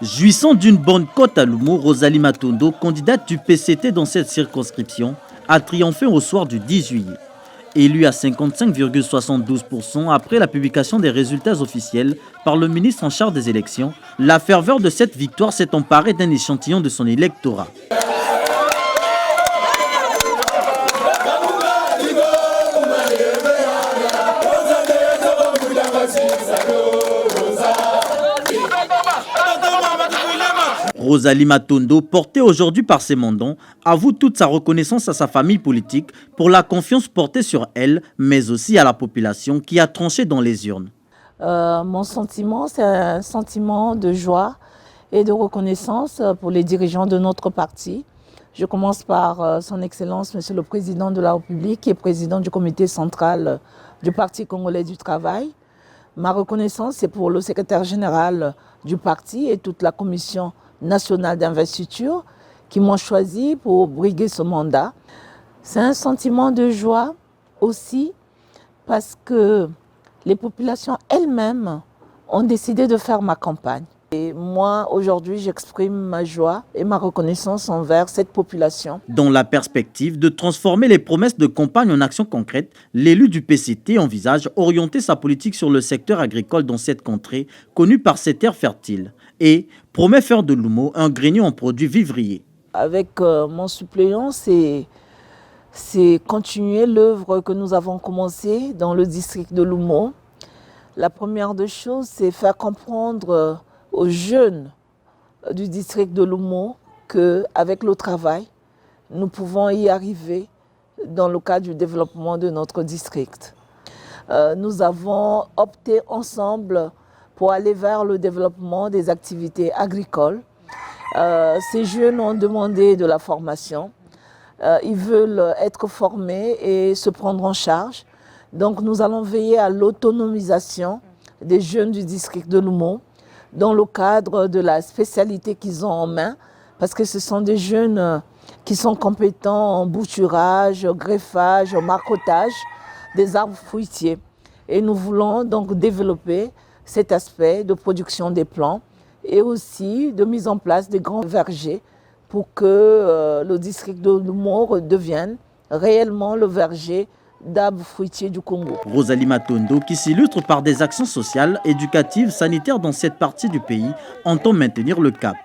Jouissant d'une bonne cote à Lumo, Rosalie Matondo, candidate du PCT dans cette circonscription, a triomphé au soir du 10 juillet. Élue à 55,72% après la publication des résultats officiels par le ministre en charge des élections, la ferveur de cette victoire s'est emparée d'un échantillon de son électorat. Rosalie Matondo, portée aujourd'hui par ses mandants, avoue toute sa reconnaissance à sa famille politique pour la confiance portée sur elle, mais aussi à la population qui a tranché dans les urnes. Mon sentiment, c'est un sentiment de joie et de reconnaissance pour les dirigeants de notre parti. Je commence par son Excellence, Monsieur le Président de la République, qui est président du comité central du Parti congolais du travail. Ma reconnaissance, c'est pour le secrétaire général du parti et toute la commission nationale d'investiture qui m'ont choisi pour briguer ce mandat. C'est un sentiment de joie aussi parce que les populations elles-mêmes ont décidé de faire ma campagne. Et moi, aujourd'hui, j'exprime ma joie et ma reconnaissance envers cette population. Dans la perspective de transformer les promesses de campagne en actions concrètes, l'élu du PCT envisage orienter sa politique sur le secteur agricole dans cette contrée, connue par ses terres fertiles, et promet faire de Lumo un grenier en produits vivriers. Avec mon suppléant, c'est continuer l'œuvre que nous avons commencée dans le district de Lumo. La première des choses, c'est faire comprendre aux jeunes du district de Lumo qu'avec le travail, nous pouvons y arriver dans le cadre du développement de notre district. Nous avons opté ensemble pour aller vers le développement des activités agricoles. Ces jeunes ont demandé de la formation. Ils veulent être formés et se prendre en charge. Donc nous allons veiller à l'autonomisation des jeunes du district de Lumo dans le cadre de la spécialité qu'ils ont en main, parce que ce sont des jeunes qui sont compétents en bouturage, greffage, marcottage des arbres fruitiers. Et nous voulons donc développer cet aspect de production des plants et aussi de mise en place des grands vergers pour que le district de Lumo devienne réellement le verger d'arbres fruitiers du Congo. Rosalie Matondo, qui s'illustre par des actions sociales, éducatives, sanitaires dans cette partie du pays, entend maintenir le cap.